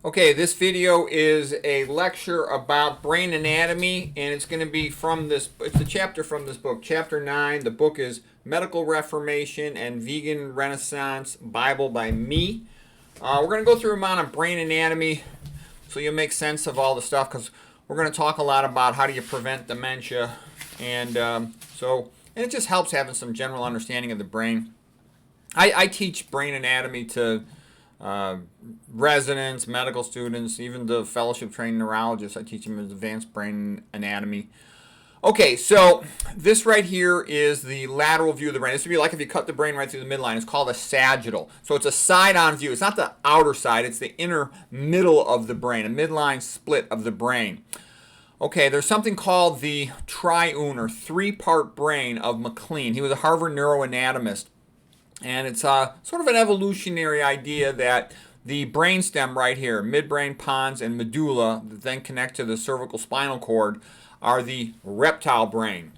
Okay, this video is a lecture about brain anatomy, and it's going to be from this, it's a chapter from this book, Chapter 9. The book is Medical Reformation and Vegan Renaissance Bible by me. We're going to go through a amount of brain anatomy so you'll make sense of all the stuff, because we're going to talk a lot about how do you prevent dementia, and and it just helps having some general understanding of the brain. I teach brain anatomy to residents, medical students, even the fellowship trained neurologists. I teach them advanced brain anatomy. Okay, so this right here is the lateral view of the brain. This would be like if you cut the brain right through the midline. It's called a sagittal. So it's a side-on view. It's not the outer side. It's the inner middle of the brain, a midline split of the brain. Okay, there's something called the triune or three-part brain of MacLean. He was a Harvard neuroanatomist. And it's sort of an evolutionary idea that the brainstem right here, midbrain, pons, and medulla, that then connect to the cervical spinal cord, are the reptile brain.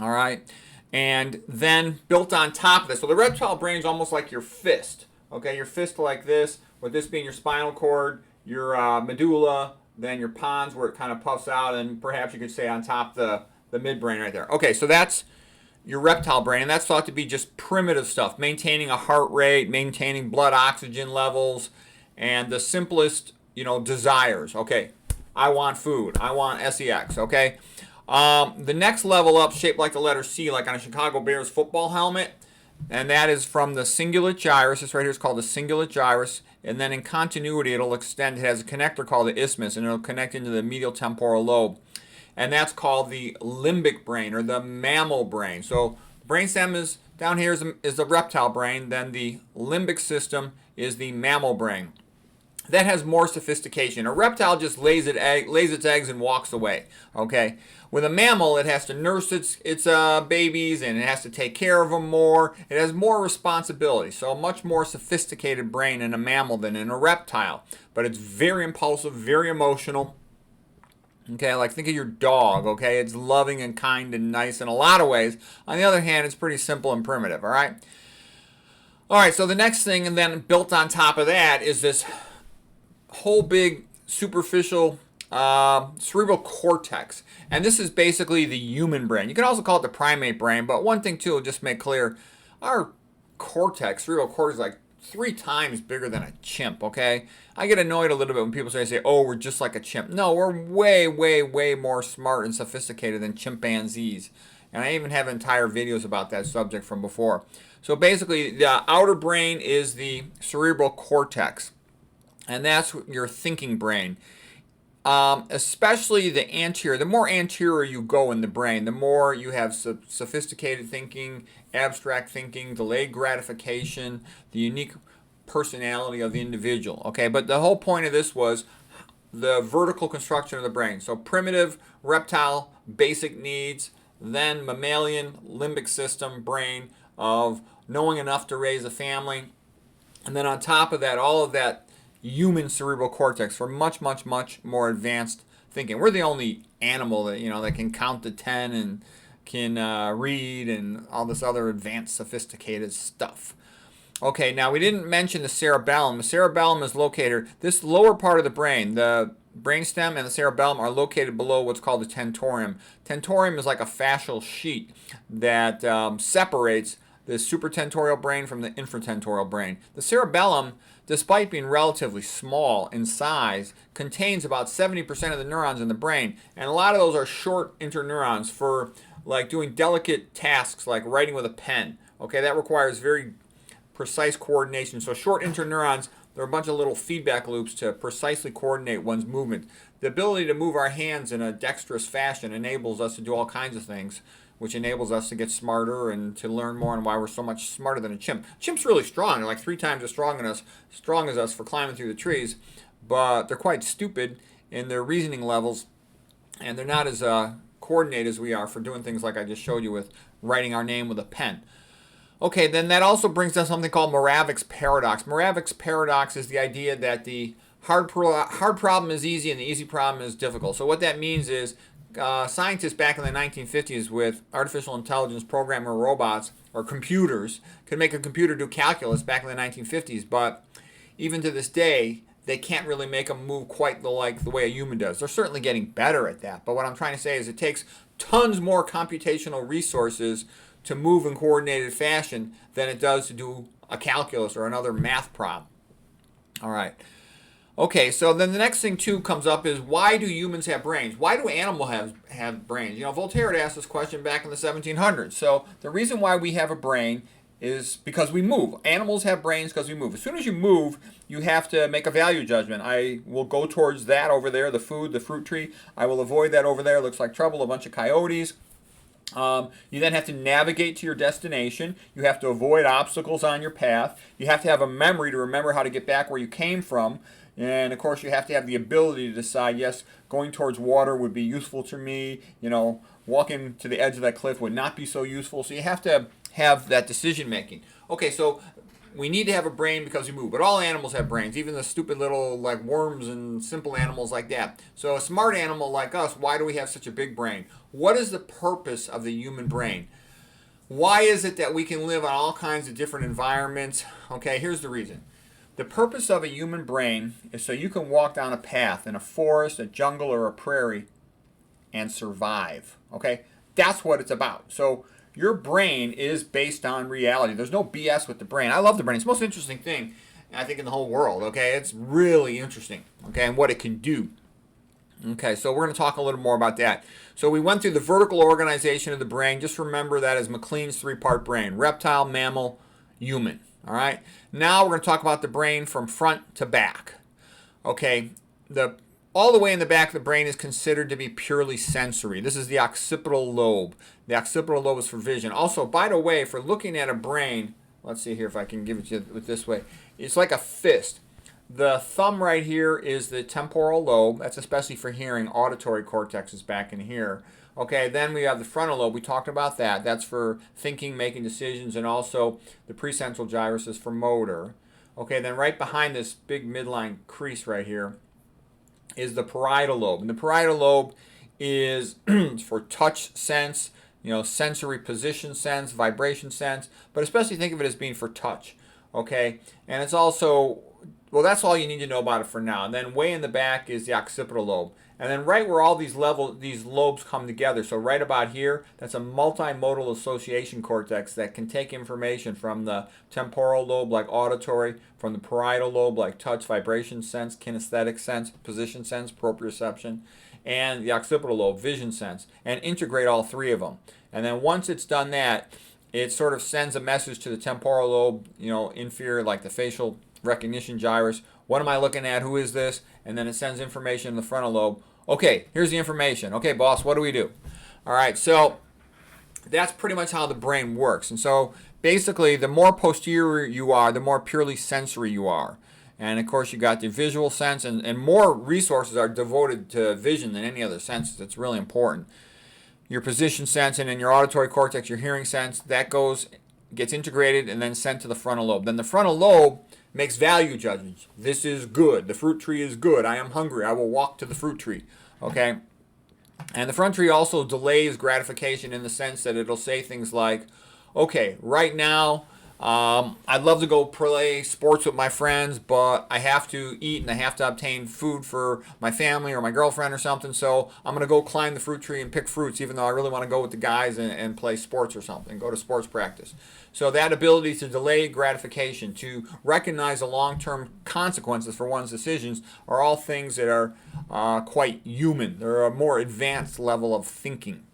All right? And then built on top of this, so the reptile brain is almost like your fist. Okay, your fist like this, with this being your spinal cord, your medulla, then your pons where it kind of puffs out, and perhaps you could say on top the midbrain right there. Okay, so that's your reptile brain, and that's thought to be just primitive stuff, maintaining a heart rate, maintaining blood oxygen levels, and the simplest, desires. Okay, I want food, I want sex. Okay, the next level up, shaped like the letter C, like on a Chicago Bears football helmet, and that is from the cingulate gyrus. This right here is called the cingulate gyrus, and then in continuity it'll extend. It has a connector called the isthmus, and it'll connect into the medial temporal lobe. And that's called the limbic brain or the mammal brain. So the brainstem is down here is the reptile brain. Then the limbic system is the mammal brain. That has more sophistication. A reptile just lays its eggs and walks away. Okay. With a mammal, it has to nurse its babies, and it has to take care of them more. It has more responsibility. So a much more sophisticated brain in a mammal than in a reptile. But it's very impulsive, very emotional. Okay, like think of your dog, okay? It's loving and kind and nice in a lot of ways. On the other hand, it's pretty simple and primitive, all right? All right, so the next thing, and then built on top of that, is this whole big superficial cerebral cortex. And this is basically the human brain. You can also call it the primate brain, but one thing, too, will just make clear, our cortex, cerebral cortex, is like 3 times bigger than a chimp, okay? I get annoyed a little bit when people say, oh, we're just like a chimp. No, we're way, way, way more smart and sophisticated than chimpanzees. And I even have entire videos about that subject from before. So basically, the outer brain is the cerebral cortex. And that's your thinking brain. Especially the anterior. The more anterior you go in the brain, the more you have sophisticated thinking, abstract thinking, delayed gratification, the unique personality of the individual. Okay, but the whole point of this was the vertical construction of the brain. So primitive, reptile, basic needs, then mammalian, limbic system brain of knowing enough to raise a family, and then on top of that, all of that human cerebral cortex for much, much, much more advanced thinking. We're the only animal that that can count to 10 and can read and all this other advanced, sophisticated stuff. Okay, now we didn't mention the cerebellum. The cerebellum is located, this lower part of the brain, the brainstem and the cerebellum are located below what's called the tentorium. Tentorium is like a fascial sheet that separates the supratentorial brain from the infratentorial brain. The cerebellum, despite being relatively small in size, contains about 70% of the neurons in the brain, and a lot of those are short interneurons for like doing delicate tasks like writing with a pen. Okay, that requires very precise coordination. So short interneurons, they're a bunch of little feedback loops to precisely coordinate one's movement. The ability to move our hands in a dexterous fashion enables us to do all kinds of things, which enables us to get smarter and to learn more on why we're so much smarter than a chimp. Chimp's really strong. They're like 3 times as strong as us for climbing through the trees, but they're quite stupid in their reasoning levels, and they're not as coordinated as we are for doing things like I just showed you with writing our name with a pen. Okay, then that also brings us something called Moravec's paradox. Moravec's paradox is the idea that the hard problem is easy and the easy problem is difficult. So what that means is scientists back in the 1950s with artificial intelligence, programmer robots, or computers could make a computer do calculus back in the 1950s, but even to this day, they can't really make them move quite like the way a human does. They're certainly getting better at that. But what I'm trying to say is it takes tons more computational resources to move in coordinated fashion than it does to do a calculus or another math problem. All right. Okay, so then the next thing too comes up is, why do humans have brains? Why do animals have brains? You know, Voltaire had asked this question back in the 1700s. So the reason why we have a brain is because we move. Animals have brains because we move. As soon as you move, you have to make a value judgment. I will go towards that over there, the food, the fruit tree. I will avoid that over there. Looks like trouble, a bunch of coyotes. You then have to navigate to your destination. You have to avoid obstacles on your path. You have to have a memory to remember how to get back where you came from. And of course, you have to have the ability to decide, yes, going towards water would be useful to me. You know, walking to the edge of that cliff would not be so useful. So you have to have that decision making. Okay, so we need to have a brain because we move, but all animals have brains, even the stupid little like worms and simple animals like that. So a smart animal like us, why do we have such a big brain? What is the purpose of the human brain? Why is it that we can live on all kinds of different environments? Okay, here's the reason. The purpose of a human brain is so you can walk down a path in a forest, a jungle, or a prairie and survive. Okay, that's what it's about. So your brain is based on reality. There's no BS with the brain. I love the brain. It's the most interesting thing, I think, in the whole world. Okay, it's really interesting. Okay, and what it can do. Okay, so we're going to talk a little more about that. So we went through the vertical organization of the brain. Just remember that as MacLean's three-part brain: reptile, mammal, human. All right. Now we're going to talk about the brain from front to back. Okay, all the way in the back of the brain is considered to be purely sensory. This is the occipital lobe. The occipital lobe is for vision. Also, by the way, for looking at a brain, let's see here if I can give it to you this way. It's like a fist. The thumb right here is the temporal lobe. That's especially for hearing. Auditory cortex is back in here. Okay, then we have the frontal lobe. We talked about that. That's for thinking, making decisions, and also the precentral gyrus is for motor. Okay, then right behind this big midline crease right here is the parietal lobe. And the parietal lobe is for touch sense, you know, sensory position sense, vibration sense, but especially think of it as being for touch. Okay, and it's also, well, that's all you need to know about it for now. And then way in the back is the occipital lobe. And then right where all these lobes come together, so right about here, that's a multimodal association cortex that can take information from the temporal lobe, like auditory, from the parietal lobe, like touch, vibration sense, kinesthetic sense, position sense, proprioception, and the occipital lobe, vision sense, and integrate all three of them. And then once it's done that, it sort of sends a message to the temporal lobe, you know, inferior, like the facial recognition gyrus. What am I looking at? Who is this? And then it sends information in the frontal lobe. Okay, here's the information. Okay, boss, what do we do? All right, so that's pretty much how the brain works. And so basically, the more posterior you are, the more purely sensory you are. And of course, you got the visual sense, and more resources are devoted to vision than any other senses. It's really important. Your position sense, and then your auditory cortex, your hearing sense, that gets integrated and then sent to the frontal lobe. Then the frontal lobe makes value judgments. This is good. The fruit tree is good. I am hungry. I will walk to the fruit tree. Okay? And the front tree also delays gratification in the sense that it'll say things like, okay, right now, I'd love to go play sports with my friends, but I have to eat and I have to obtain food for my family or my girlfriend or something, so I'm going to go climb the fruit tree and pick fruits, even though I really want to go with the guys and play sports or something, go to sports practice. So that ability to delay gratification, to recognize the long-term consequences for one's decisions, are all things that are quite human. They're a more advanced level of thinking.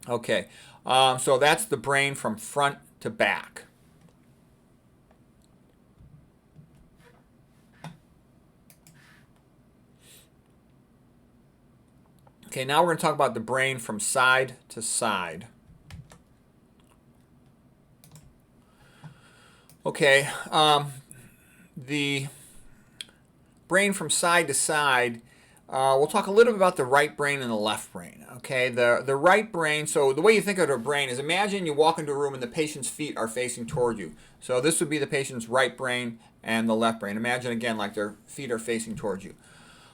Okay, so that's the brain from front to back. Okay, now we're going to talk about the brain from side to side. Okay, the brain from side to side, we'll talk a little bit about the right brain and the left brain. Okay, the right brain, so the way you think of a brain is, imagine you walk into a room and the patient's feet are facing toward you. So this would be the patient's right brain and the left brain. Imagine again like their feet are facing towards you.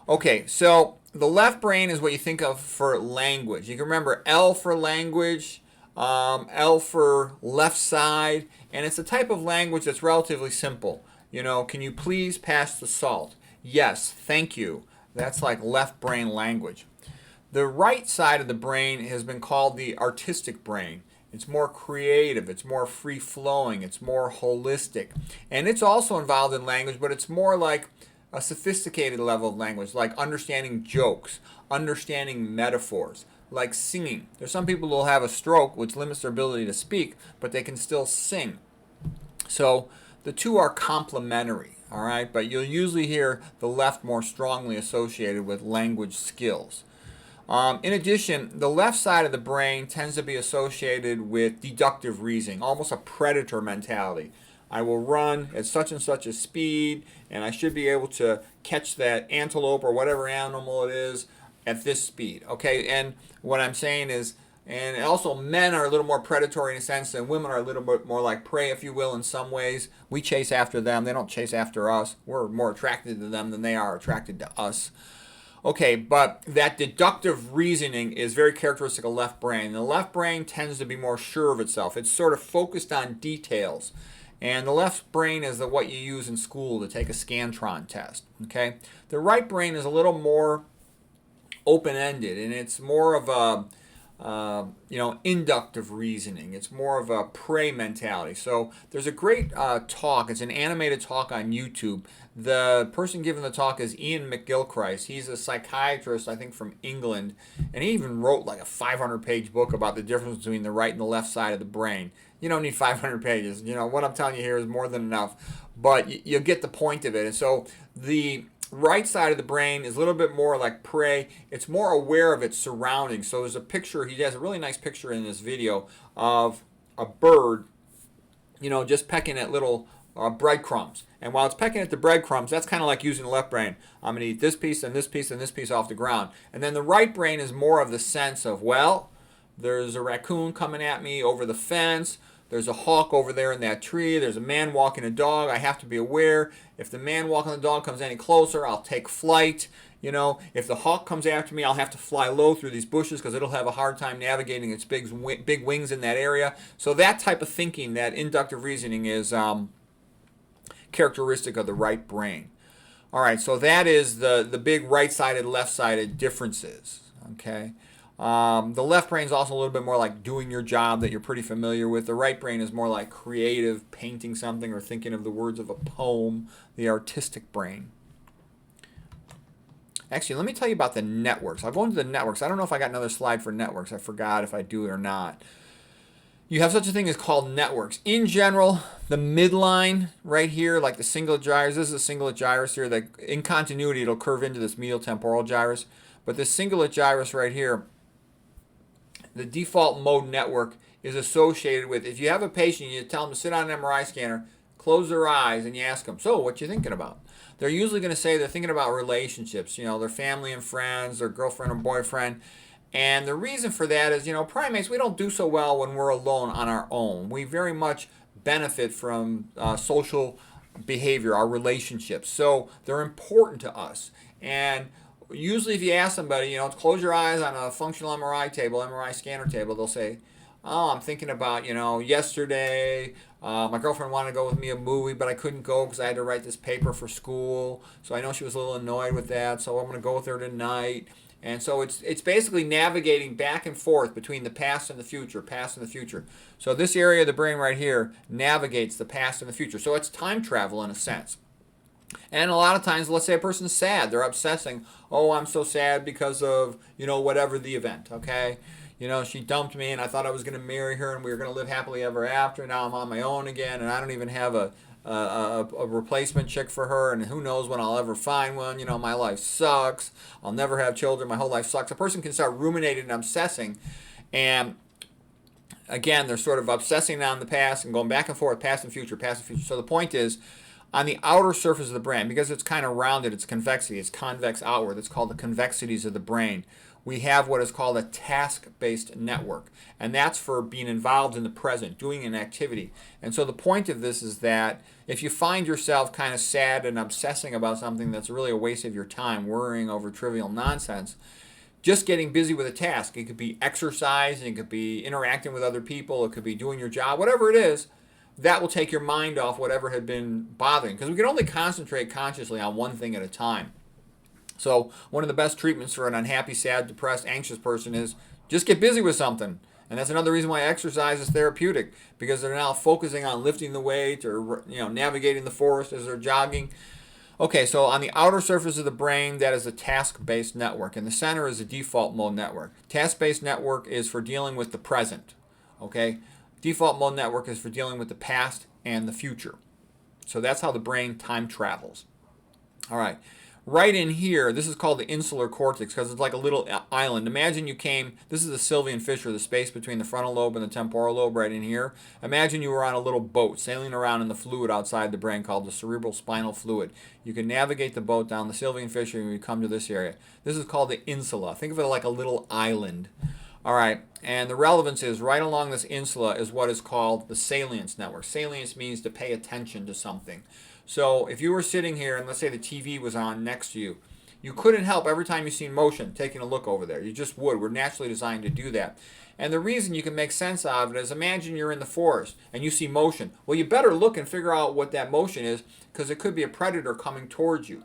Okay, so the left brain is what you think of for language. You can remember L for language, L for left side, and it's a type of language that's relatively simple. You know, can you please pass the salt? Yes, thank you. That's like left brain language. The right side of the brain has been called the artistic brain. It's more creative, it's more free flowing, it's more holistic. And it's also involved in language, but it's more like a sophisticated level of language, like understanding jokes, understanding metaphors, like singing. There's some people who will have a stroke, which limits their ability to speak, but they can still sing. So the two are complementary, all right? But you'll usually hear the left more strongly associated with language skills. In addition, the left side of the brain tends to be associated with deductive reasoning, almost a predator mentality. I will run at such and such a speed, and I should be able to catch that antelope or whatever animal it is at this speed. Okay, and what I'm saying is, and also men are a little more predatory in a sense, and women are a little bit more like prey, if you will, in some ways. We chase after them, they don't chase after us. We're more attracted to them than they are attracted to us. Okay, but that deductive reasoning is very characteristic of left brain. The left brain tends to be more sure of itself. It's sort of focused on details. And the left brain is what you use in school to take a Scantron test. Okay, the right brain is a little more open-ended, and it's more of a inductive reasoning. It's more of a prey mentality. So there's a great talk. It's an animated talk on YouTube. The person giving the talk is Ian McGilchrist. He's a psychiatrist, I think, from England, and he even wrote like a 500-page book about the difference between the right and the left side of the brain. You don't need 500 pages. What I'm telling you here is more than enough, but you get the point of it. And so the right side of the brain is a little bit more like prey. It's more aware of its surroundings. So there's a picture, he has a really nice picture in this video of a bird, just pecking at little breadcrumbs. And while it's pecking at the breadcrumbs, that's kind of like using the left brain. I'm going to eat this piece and this piece and this piece off the ground. And then the right brain is more of the sense of, well, there's a raccoon coming at me over the fence. There's a hawk over there in that tree. There's a man walking a dog. I have to be aware. If the man walking the dog comes any closer, I'll take flight. If the hawk comes after me, I'll have to fly low through these bushes because it'll have a hard time navigating its big wings in that area. So that type of thinking, that inductive reasoning, is characteristic of the right brain. All right, so that is the big right-sided, left-sided differences. Okay. The left brain is also a little bit more like doing your job that you're pretty familiar with. The right brain is more like creative, painting something or thinking of the words of a poem, the artistic brain. Actually, let me tell you about the networks. I'll go into the networks. I don't know if I got another slide for networks. I forgot if I do it or not. You have such a thing as called networks. In general, the midline right here, like the cingulate gyrus, this is a cingulate gyrus here. That in continuity, it'll curve into this medial temporal gyrus. But this cingulate gyrus right here, the default mode network is associated with, if you have a patient, you tell them to sit on an MRI scanner, close their eyes, and you ask them, so what you thinking about? They're usually going to say they're thinking about relationships, their family and friends, their girlfriend and boyfriend. And the reason for that is, primates, we don't do so well when we're alone on our own. We very much benefit from social behavior, our relationships. So they're important to us. And usually if you ask somebody, close your eyes on a functional MRI scanner table, they'll say, oh, I'm thinking about, yesterday, my girlfriend wanted to go with me a movie, but I couldn't go because I had to write this paper for school. So I know she was a little annoyed with that, so I'm going to go with her tonight. And so it's basically navigating back and forth between the past and the future, past and the future. So this area of the brain right here navigates the past and the future. So it's time travel in a sense. And a lot of times, let's say a person's sad. They're obsessing. Oh, I'm so sad because of, whatever the event, okay? She dumped me and I thought I was going to marry her and we were going to live happily ever after. Now I'm on my own again and I don't even have a replacement chick for her, and who knows when I'll ever find one. My life sucks. I'll never have children. My whole life sucks. A person can start ruminating and obsessing, and again, they're sort of obsessing on the past and going back and forth, past and future, past and future. So the point is, on the outer surface of the brain, because it's kind of rounded, it's convexity, it's convex outward, it's called the convexities of the brain. We have what is called a task-based network, and that's for being involved in the present, doing an activity. And so the point of this is that if you find yourself kind of sad and obsessing about something that's really a waste of your time, worrying over trivial nonsense, just getting busy with a task. It could be exercise, it could be interacting with other people, it could be doing your job, whatever it is. that will take your mind off whatever had been bothering, because we can only concentrate consciously on one thing at a time. So one of the best treatments for an unhappy, sad, depressed, anxious person is just get busy with something. And that's another reason why exercise is therapeutic, because they're now focusing on lifting the weight or navigating the forest as they're jogging. Okay, so on the outer surface of the brain, that is a task-based network. In the center is a default mode network. Task-based network is for dealing with the present. Okay, default mode network is for dealing with the past and the future. So that's how the brain time travels. All right. Right in here, this is called the insular cortex because it's like a little island. Imagine you came, this is the Sylvian fissure, the space between the frontal lobe and the temporal lobe right in here. Imagine you were on a little boat sailing around in the fluid outside the brain called the cerebral spinal fluid. You can navigate the boat down the Sylvian fissure and you come to this area. This is called the insula. Think of it like a little island. All right, and the relevance is right along this insula is what is called the salience network. Salience means to pay attention to something. So if you were sitting here and let's say the TV was on next to you, you couldn't help every time you see motion taking a look over there. You just would. We're naturally designed to do that. And the reason you can make sense of it is imagine you're in the forest and you see motion. Well, you better look and figure out what that motion is because it could be a predator coming towards you.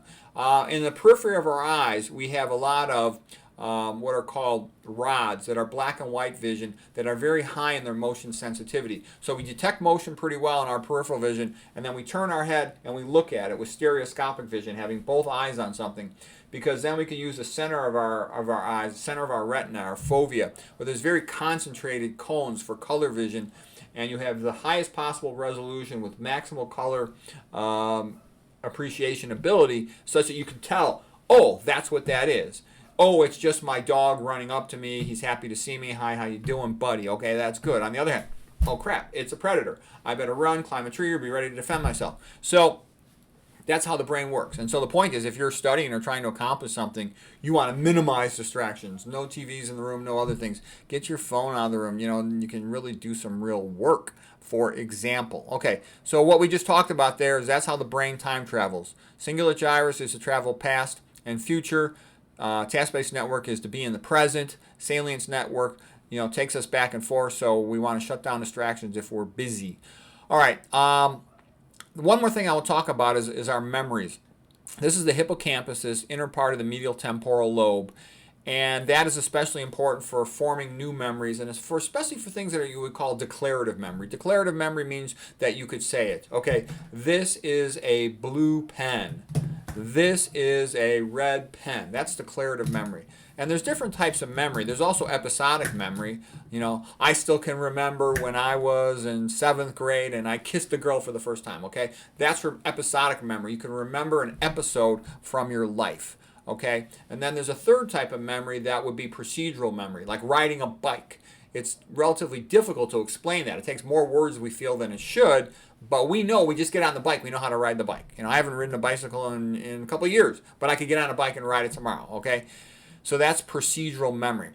In the periphery of our eyes, we have a lot of what are called rods that are black and white vision that are very high in their motion sensitivity. So we detect motion pretty well in our peripheral vision, and then we turn our head and we look at it with stereoscopic vision, having both eyes on something, because then we can use the center of our eyes, the center of our retina, our fovea, where there's very concentrated cones for color vision, and you have the highest possible resolution with maximal color appreciation ability, such that you can tell, oh, that's what that is. Oh, it's just my dog running up to me. He's happy to see me. Hi, how you doing, buddy? Okay, that's good. On the other hand, oh crap, it's a predator. I better run, climb a tree, or be ready to defend myself. So that's how the brain works. And so the point is, if you're studying or trying to accomplish something, you want to minimize distractions. No TVs in the room, no other things. Get your phone out of the room, and you can really do some real work, for example. Okay, so what we just talked about there is that's how the brain time travels. Cingulate gyrus is to travel past and future. Task-based network is to be in the present. Salience network, takes us back and forth, so we want to shut down distractions if we're busy. All right. One more thing I will talk about is our memories. This is the hippocampus, this inner part of the medial temporal lobe, and that is especially important for forming new memories, and it's especially for things that you would call declarative memory. Declarative memory means that you could say it. Okay, this is a blue pen. This is a red pen. That's declarative memory. And there's different types of memory. There's also episodic memory. I still can remember when I was in 7th grade and I kissed a girl for the first time, okay? That's for episodic memory. You can remember an episode from your life, okay? And then there's a third type of memory that would be procedural memory, like riding a bike. It's relatively difficult to explain that. It takes more words we feel than it should, but we just get on the bike. We know how to ride the bike. I haven't ridden a bicycle in a couple of years, but I could get on a bike and ride it tomorrow, okay? So that's procedural memory.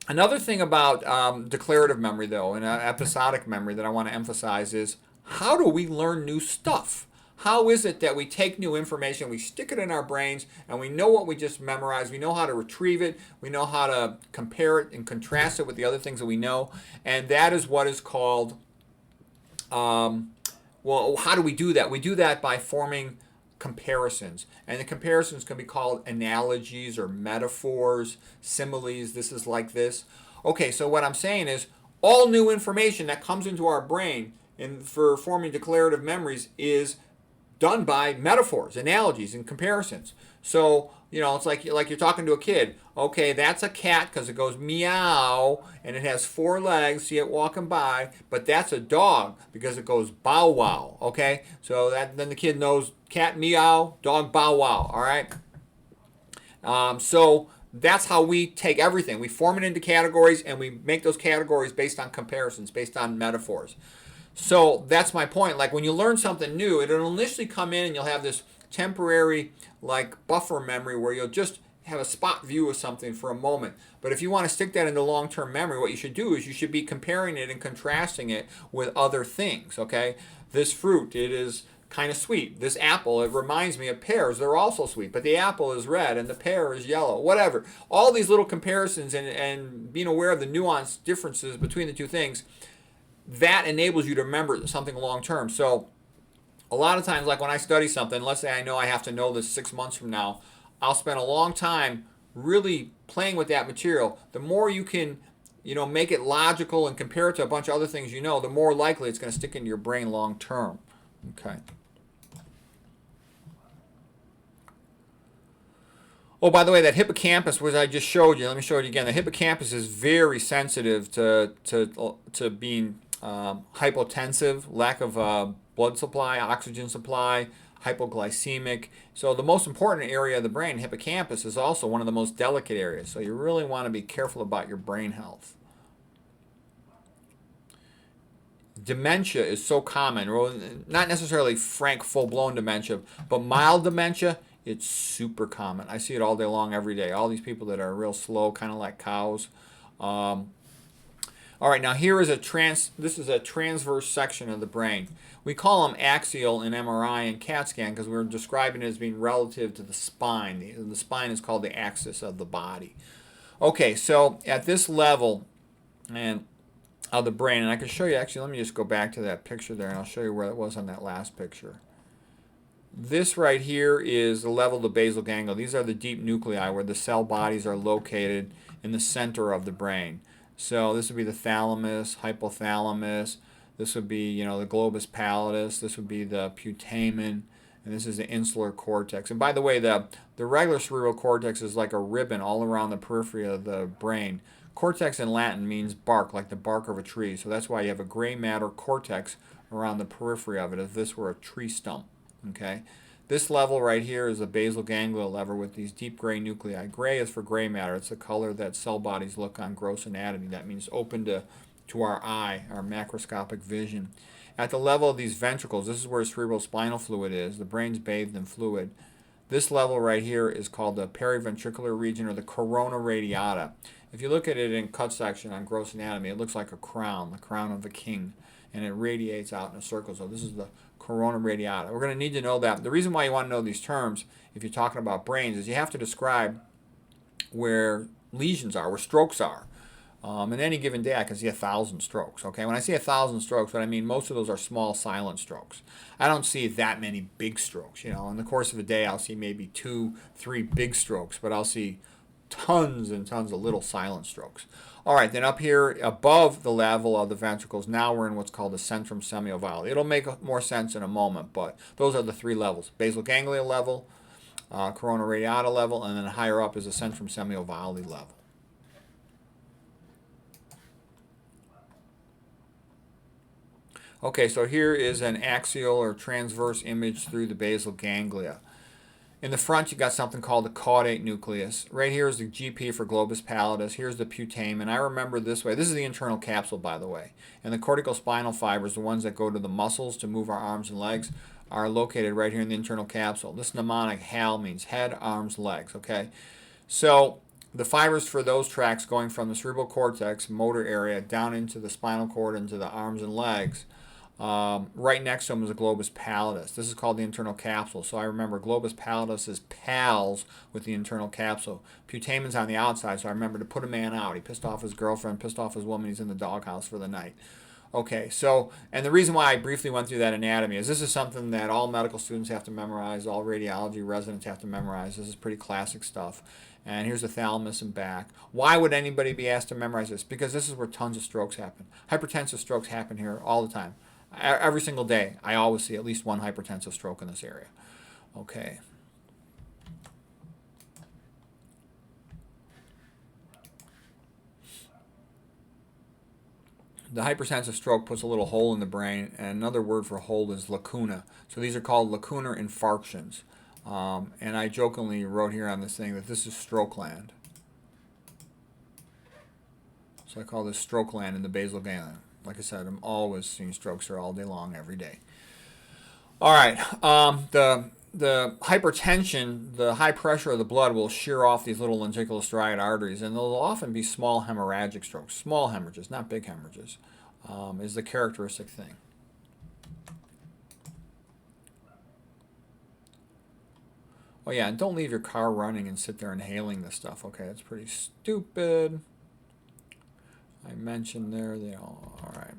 Another thing about declarative memory, though, and episodic memory that I want to emphasize is how do we learn new stuff? How is it that we take new information, we stick it in our brains, and we know what we just memorized, we know how to retrieve it, we know how to compare it and contrast it with the other things that we know, and that is what is called, how do we do that? We do that by forming comparisons, and the comparisons can be called analogies or metaphors, similes. This is like this. Okay, so what I'm saying is all new information that comes into our brain for forming declarative memories is done by metaphors, analogies, and comparisons. So, it's like you're talking to a kid. Okay, that's a cat because it goes meow and it has 4 legs, see it walking by, but that's a dog because it goes bow wow, okay? So then the kid knows cat meow, dog bow wow, all right? So that's how we take everything. We form it into categories and we make those categories based on comparisons, based on metaphors. So that's my point. Like when you learn something new, it'll initially come in and you'll have this temporary buffer memory where you'll just have a spot view of something for a moment. But if you want to stick that into long-term memory, what you should do is you should be comparing it and contrasting it with other things, okay? This fruit, it is kind of sweet. This apple, it reminds me of pears. They're also sweet, but the apple is red and the pear is yellow, whatever. All these little comparisons and being aware of the nuanced differences between the two things, that enables you to remember something long term. So a lot of times, like when I study something, let's say I know I have to know this 6 months from now, I'll spend a long time really playing with that material. The more you can, make it logical and compare it to a bunch of other things you know, the more likely it's going to stick into your brain long term. Okay. Oh, by the way, that hippocampus, which I just showed you, let me show it again. The hippocampus is very sensitive to being hypotensive, lack of blood supply, oxygen supply, hypoglycemic. So the most important area of the brain, hippocampus, is also one of the most delicate areas. So you really want to be careful about your brain health. Dementia is so common, not necessarily frank, full-blown dementia, but mild dementia, it's super common. I see it all day long, every day. All these people that are real slow, kind of like cows. All right, now here is this is a transverse section of the brain. We call them axial in MRI and CAT scan because we're describing it as being relative to the spine. The spine is called the axis of the body. Okay, so at this level and of the brain, and I can show you, actually, let me just go back to that picture there and I'll show you where it was on that last picture. This right here is the level of the basal ganglia. These are the deep nuclei where the cell bodies are located in the center of the brain. So this would be the thalamus, hypothalamus. This would be, the globus pallidus. This would be the putamen. And this is the insular cortex. And by the way, the regular cerebral cortex is like a ribbon all around the periphery of the brain. Cortex in Latin means bark, like the bark of a tree. So that's why you have a gray matter cortex around the periphery of it, if this were a tree stump. Okay, this level right here is the basal ganglia level with these deep gray nuclei. Gray is for gray matter. It's the color that cell bodies look on gross anatomy. That means open to our eye, our macroscopic vision. At the level of these ventricles, this is where cerebral spinal fluid is. The brain's bathed in fluid. This level right here is called the periventricular region, or the corona radiata. If you look at it in cut section on gross anatomy, it looks like a crown, the crown of a king, and it radiates out in a circle. So this is the corona radiata. We're going to need to know that. The reason why you want to know these terms, if you're talking about brains, is you have to describe where lesions are, where strokes are. In any given day, I can see 1,000 strokes. Okay, when I see 1,000 strokes, what I mean, most of those are small, silent strokes. I don't see that many big strokes. In the course of a day, I'll see maybe 2, 3 big strokes, but I'll see tons and tons of little silent strokes. All right, then up here above the level of the ventricles, now we're in what's called the centrum semiovale. It'll make more sense in a moment, but those are the 3 levels. Basal ganglia level, corona radiata level, and then higher up is the centrum semiovale level. Okay, so here is an axial or transverse image through the basal ganglia. In the front, you got something called the caudate nucleus. Right here is the GP for globus pallidus. Here's the putamen. I remember this way. This is the internal capsule, by the way. And the corticospinal fibers, the ones that go to the muscles to move our arms and legs, are located right here in the internal capsule. This mnemonic HAL means head, arms, legs. Okay, so the fibers for those tracks going from the cerebral cortex, motor area, down into the spinal cord, into the arms and legs. Right next to them is a globus pallidus. This is called the internal capsule. So I remember globus pallidus is pals with the internal capsule. Putamen's on the outside, so I remember to put a man out. He pissed off his girlfriend, pissed off his woman. He's in the doghouse for the night. Okay, so, and the reason why I briefly went through that anatomy is this is something that all medical students have to memorize, all radiology residents have to memorize. This is pretty classic stuff. And here's the thalamus and back. Why would anybody be asked to memorize this? Because this is where tons of strokes happen. Hypertensive strokes happen here all the time. Every single day, I always see at least one hypertensive stroke in this area. Okay. The hypertensive stroke puts a little hole in the brain, and another word for hole is lacuna. So these are called lacunar infarctions. And I jokingly wrote here on this thing that this is stroke land. So I call this stroke land in the basal ganglia. Like I said, I'm always seeing strokes here all day long, every day. All right, the hypertension, the high pressure of the blood will shear off these little lenticular arteries, and they'll often be small hemorrhagic strokes. Small hemorrhages, not big hemorrhages, is the characteristic thing. Oh yeah, and don't leave your car running and sit there inhaling this stuff. Okay, that's pretty stupid. I mentioned there, all right.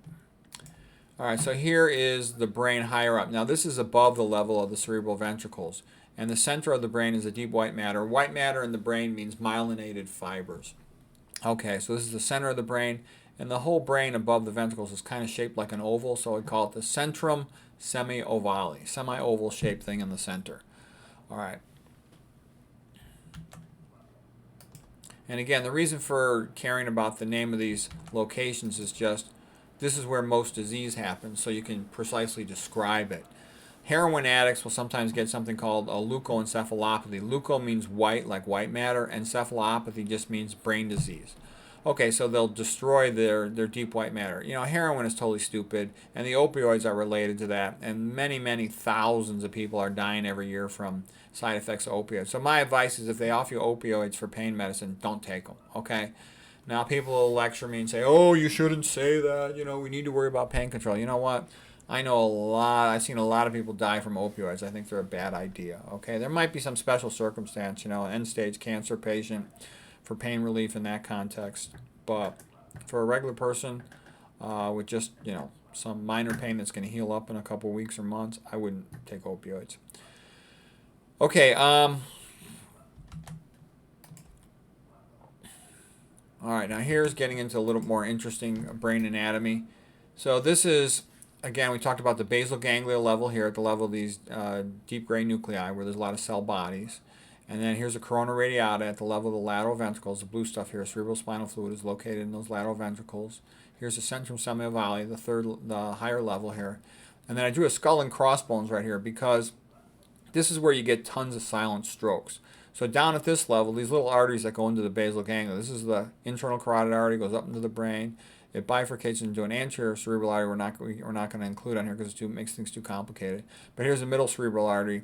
All right, so here is the brain higher up. Now this is above the level of the cerebral ventricles. And the center of the brain is the deep white matter. White matter in the brain means myelinated fibers. Okay, so this is the center of the brain. And the whole brain above the ventricles is kind of shaped like an oval, so we call it the centrum semi-ovale, semi-oval shaped thing in the center. All right. And again, the reason for caring about the name of these locations is just this is where most disease happens, so you can precisely describe it. Heroin addicts will sometimes get something called a leukoencephalopathy. Leuko means white, like white matter. Encephalopathy just means brain disease. Okay, so they'll destroy their deep white matter. You know, heroin is totally stupid, and the opioids are related to that, and many, many thousands of people are dying every year from side effects of opioids. So my advice is if they offer you opioids for pain medicine, don't take them, okay? Now people will lecture me and say, oh, you shouldn't say that, you know, we need to worry about pain control. You know what? I know I've seen a lot of people die from opioids. I think they're a bad idea, okay? There might be some special circumstance, you know, an end-stage cancer patient for pain relief in that context. But for a regular person with just, you know, some minor pain that's going to heal up in a couple weeks or months, I wouldn't take opioids. Okay, all right, now here's getting into a little more interesting brain anatomy. So this is, again, we talked about the basal ganglia level here at the level of these deep gray nuclei where there's a lot of cell bodies. And then here's the corona radiata at the level of the lateral ventricles. The blue stuff here, cerebral spinal fluid, is located in those lateral ventricles. Here's the centrum semiovale, the higher level here. And then I drew a skull and crossbones right here because this is where you get tons of silent strokes. So down at this level, these little arteries that go into the basal ganglia, this is the internal carotid artery, goes up into the brain. It bifurcates into an anterior cerebral artery we're not going to include on here because it makes things too complicated. But here's the middle cerebral artery.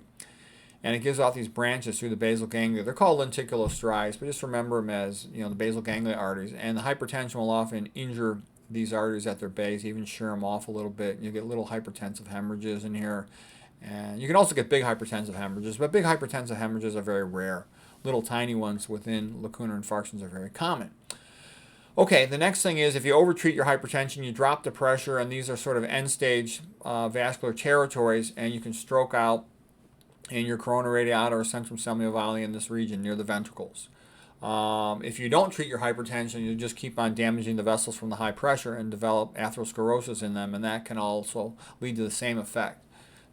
And it gives off these branches through the basal ganglia. They're called lenticulostriae, but just remember them as, you know, the basal ganglia arteries. And the hypertension will often injure these arteries at their base, even shear them off a little bit. You get little hypertensive hemorrhages in here. And you can also get big hypertensive hemorrhages, but big hypertensive hemorrhages are very rare. Little tiny ones within lacunar infarctions are very common. Okay, the next thing is if you overtreat your hypertension, you drop the pressure, and these are sort of end-stage vascular territories, and you can stroke out in your corona radiata or centrum semiovale in this region near the ventricles. If you don't treat your hypertension, you just keep on damaging the vessels from the high pressure and develop atherosclerosis in them, and that can also lead to the same effect.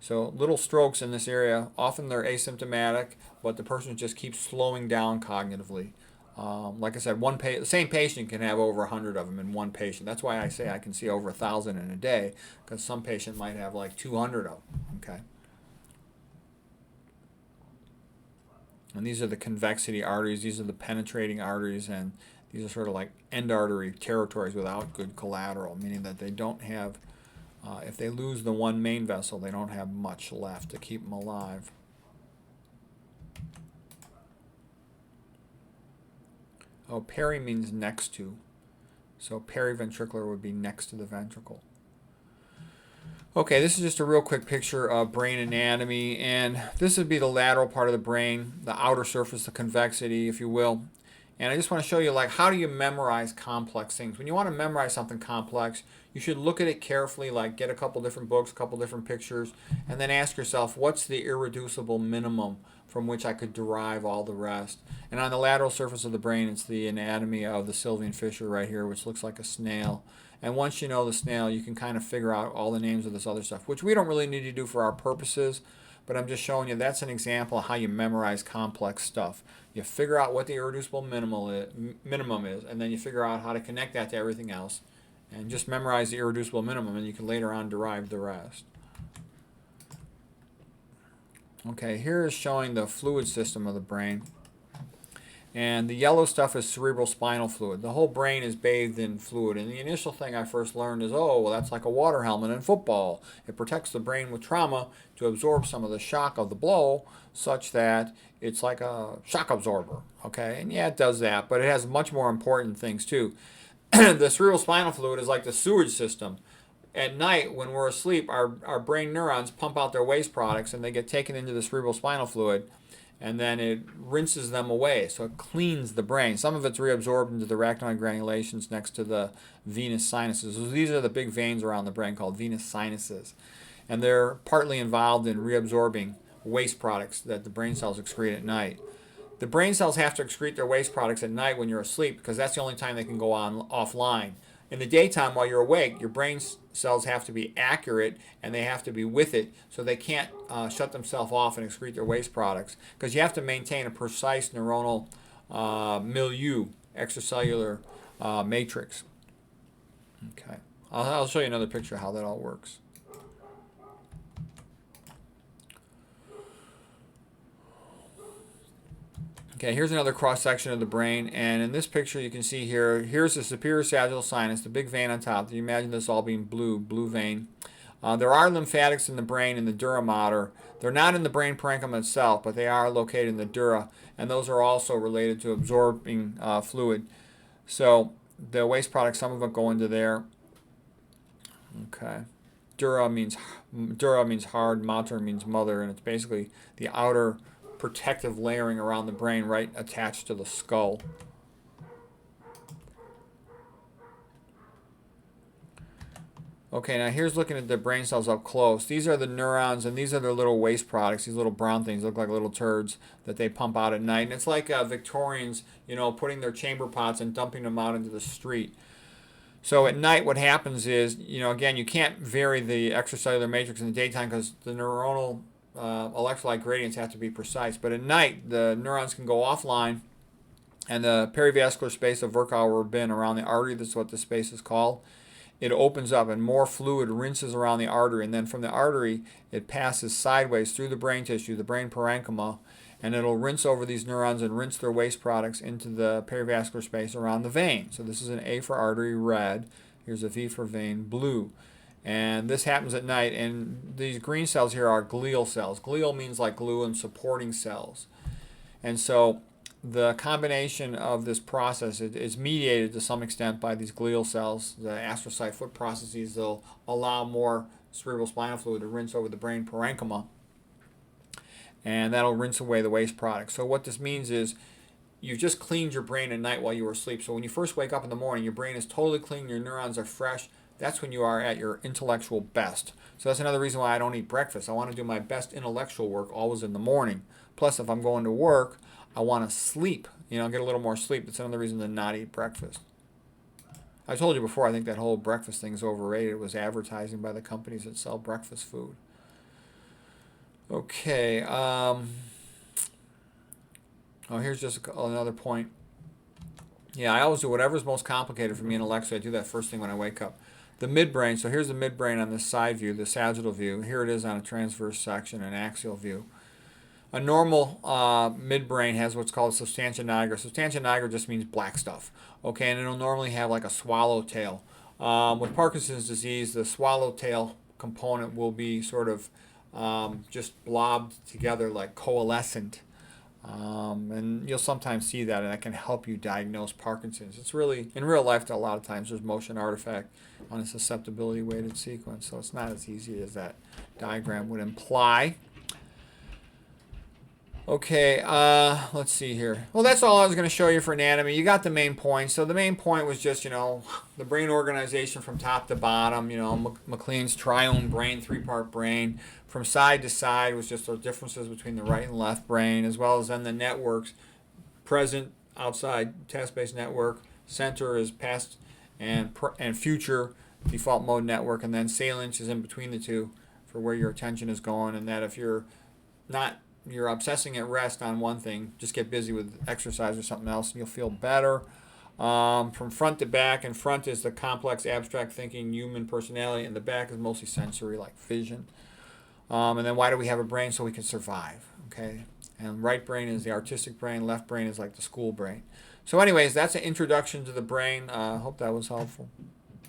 So little strokes in this area, often they're asymptomatic, but the person just keeps slowing down cognitively. Like I said, the same patient can have over 100 of them in one patient. That's why I say I can see over 1,000 in a day, because some patient might have like 200 of them. Okay. And these are the convexity arteries. These are the penetrating arteries, and these are sort of like end artery territories without good collateral, meaning that they don't have, if they lose the one main vessel, they don't have much left to keep them alive. Oh, peri means next to. So periventricular would be next to the ventricle. Okay, this is just a real quick picture of brain anatomy, and this would be the lateral part of the brain, the outer surface, the convexity, if you will. And I just want to show you, like, how do you memorize complex things? When you want to memorize something complex, you should look at it carefully, like get a couple different books, a couple different pictures, and then ask yourself, what's the irreducible minimum from which I could derive all the rest? And on the lateral surface of the brain, it's the anatomy of the Sylvian fissure right here, which looks like a snail. And once you know the snail, you can kind of figure out all the names of this other stuff, which we don't really need to do for our purposes, but I'm just showing you that's an example of how you memorize complex stuff. You figure out what the irreducible minimum is, and then you figure out how to connect that to everything else, and just memorize the irreducible minimum, and you can later on derive the rest. Okay, here is showing the fluid system of the brain. And the yellow stuff is cerebral spinal fluid. The whole brain is bathed in fluid. And the initial thing I first learned is, oh, well, that's like a water helmet in football. It protects the brain with trauma to absorb some of the shock of the blow, such that it's like a shock absorber. Okay, and yeah, it does that, but it has much more important things too. The cerebral spinal fluid is like the sewage system. At night, when we're asleep, our brain neurons pump out their waste products, and they get taken into the cerebral spinal fluid. and then it rinses them away. So it cleans the brain. Some of it's reabsorbed into the arachnoid granulations next to the venous sinuses. So these are the big veins around the brain called venous sinuses. And they're partly involved in reabsorbing waste products that the brain cells excrete at night. The brain cells have to excrete their waste products at night when you're asleep because that's the only time they can go on offline. In the daytime, while you're awake, your brain cells have to be accurate and they have to be with it, so they can't shut themselves off and excrete their waste products because you have to maintain a precise neuronal milieu, extracellular matrix. Okay, I'll show you another picture of how that all works. Okay, here's another cross-section of the brain, and in this picture you can see here's the superior sagittal sinus, the big vein on top. You imagine this all being blue vein. There are lymphatics in the brain in the dura mater. They're not in the brain parenchyma itself, but they are located in the dura, and those are also related to absorbing fluid. So the waste products, some of them go into there. Okay. Dura means hard, mater means mother, and it's basically the outer protective layering around the brain right attached to the skull. Okay, now here's looking at the brain cells up close. These are the neurons, and these are their little waste products. These little brown things look like little turds that they pump out at night. And it's like Victorians, putting their chamber pots and dumping them out into the street. So at night what happens is, again, you can't vary the extracellular matrix in the daytime because the neuronal electrolyte gradients have to be precise. But at night, the neurons can go offline, and the perivascular space of Virchow-Robin around the artery, that's what the space is called, it opens up and more fluid rinses around the artery. And then from the artery, it passes sideways through the brain tissue, the brain parenchyma, and it'll rinse over these neurons and rinse their waste products into the perivascular space around the vein. So this is an A for artery, red. Here's a V for vein, blue. And this happens at night, and these green cells here are glial cells. Glial means like glue and supporting cells. And so the combination of this process is mediated to some extent by these glial cells. The astrocyte foot processes, they'll allow more cerebrospinal fluid to rinse over the brain parenchyma, and that'll rinse away the waste products. So what this means is you just cleaned your brain at night while you were asleep. So when you first wake up in the morning, your brain is totally clean, your neurons are fresh. That's when you are at your intellectual best. So that's another reason why I don't eat breakfast. I want to do my best intellectual work always in the morning. Plus, if I'm going to work, I want to sleep, get a little more sleep. That's another reason to not eat breakfast. I told you before, I think that whole breakfast thing is overrated. It was advertising by the companies that sell breakfast food. Okay. Here's just another point. Yeah, I always do whatever's most complicated for me intellectually. I do that first thing when I wake up. The midbrain, so here's the midbrain on this side view, the sagittal view. Here it is on a transverse section, an axial view. A normal midbrain has what's called substantia nigra. Substantia nigra just means black stuff. Okay, and it'll normally have like a swallowtail. With Parkinson's disease, the swallowtail component will be sort of just blobbed together like coalescent. And you'll sometimes see that, and that can help you diagnose Parkinson's. It's really, in real life, a lot of times there's motion artifact on a susceptibility weighted sequence, so it's not as easy as that diagram would imply. Okay, let's see here. Well, that's all I was going to show you for anatomy. You got the main point. So the main point was just, the brain organization from top to bottom, MacLean's triune brain, three-part brain. From side to side was just the differences between the right and left brain, as well as then the networks. Present, outside, task-based network. Center is past and future default mode network. And then salience is in between the two for where your attention is going. And that if you're obsessing at rest on one thing, just get busy with exercise or something else and you'll feel better. From front to back, and front is the complex abstract thinking human personality, and the back is mostly sensory like vision. And then why do we have a brain? So we can survive. Okay, and right brain is the artistic brain, left brain is like the school brain. So anyways, that's an introduction to the brain. Hope that was helpful.